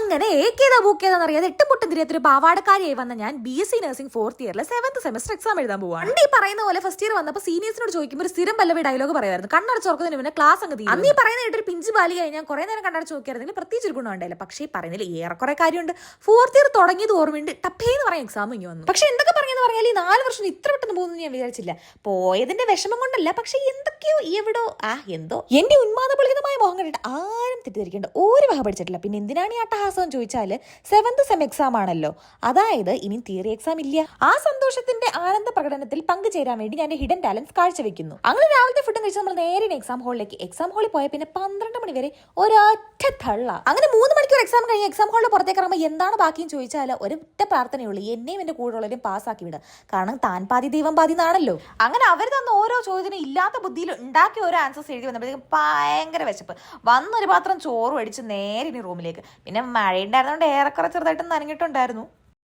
അങ്ങനെ ഏക്കേതാ ബുക്കേതാന്ന് അറിയാതെ എട്ടും പൊട്ടും തിരിയാത്തൊരു പാവാടക്കാരിയായി വന്ന ഞാൻ BSc nursing 4th ഇയറിലെ 7th semester exam എഴുതാൻ പോവാണ്. ഈ പറയുന്ന പോലെ ഫസ്റ്റ് ഇയർ വന്നപ്പോൾ സീനിയേഴ്സിനോട് ചോദിക്കുമ്പോൾ ഒരു സ്ഥിരം പല്ലവി ഡയലോഗ് പറയുമായിരുന്നു, കണ്ണടച്ചുറക്കുന്നതിന് മുന്നേ ക്ലാസ് അങ്ങ് തീരും. അന്ന് ഈ പറയുന്ന ഒരു പിഞ്ച് ബാലിയായി ഞാൻ കുറെ നേരം കണ്ണടച്ച് നോക്കിയായിരുന്നെങ്കിൽ പ്രത്യേകിച്ച് ഒരു ഗുണം ഉണ്ടായില്ല. പക്ഷേ ഈ പറയുന്നതിൽ ഏറെക്കുറെ കാര്യമുണ്ട്. 4th ഇയർ തുടങ്ങിയത് ഓർമ്മയുണ്ട്, ടപ്പേന്ന് പറയാൻ എക്സാം ഇങ്ങനെ വന്നു. പക്ഷെ എന്തൊക്കെ പറഞ്ഞെന്ന് പറഞ്ഞാൽ ഈ 4 വർഷം ഇത്ര പെട്ടെന്ന് പോകുന്നു ഞാൻ വിചാരിച്ചില്ല. പോയതിന്റെ വിഷമം കൊണ്ടല്ല, പക്ഷെ എന്തൊക്കെയോ എവിടോ എന്തോ എന്റെ ഉന്മാദപുളിതമായ മോഹം കണ്ടിട്ട് ആരും തെറ്റിദ്ധരിക്കേണ്ട ഒരു വക പഠിച്ചിട്ടില്ല. പിന്നെ എന്തിനാണ് ഈ അട്ടഹാസം ചോദിച്ചാൽ 7th സെം എക്സാം ആണല്ലോ, അതായത് ഇനി തിയറി എക്സാം ഇല്ല. ആ സന്തോഷത്തിന്റെ ആനന്ദ പ്രകടനത്തിൽ പങ്കുചേരാൻ വേണ്ടി ഞാൻ ഹിഡൻ ടാലൻസ് കാഴ്ചവെക്കുന്നു. അങ്ങനെ രാവിലത്തെ ഫുഡും കഴിച്ച് നമ്മൾ നേരെ എക്സാം ഹാളിലേക്ക്. എക്സാം ഹാളിൽ പോയ പിന്നെ 12 മണി വരെ ഒരൊറ്റ തള്ള. അങ്ങനെ 3 മണിക്കൂർ എക്സാം കഴിഞ്ഞ് എക്സാം ഹാളിൽ പുറത്തേക്ക് ഇറങ്ങുമ്പോൾ എന്താണ് ബാക്കിയെന്ന് ചോദിച്ചാൽ ഒരൊറ്റ പ്രാർത്ഥനയുള്ളൂ, എന്നെയും എന്റെ കൂടെയുള്ളവരും പാസ്സാക്കി വിടുക. കാരണം താൻ പാതി ദൈവം പാതി എന്നാണല്ലോ. അങ്ങനെ അവർ തന്ന ഓരോ ചോദ്യത്തിനും ഇല്ലാത്ത ബുദ്ധിയിൽ ഉണ്ടാക്കിയ ഓരോ ആൻസേഴ്സ് എഴുതി വന്നപ്പോഴത്തേക്കും ഭയങ്കര വിശപ്പ്. വന്നൊരു പാത്രം ചോറും അടിച്ച് നേരെ ഇനി റൂമിലേക്ക്. പിന്നെ മഴയുണ്ടായിരുന്നതുകൊണ്ട് ഏറെക്കുറെ ചെറുതായിട്ട് നനഞ്ഞിട്ടുണ്ടായിരുന്നു.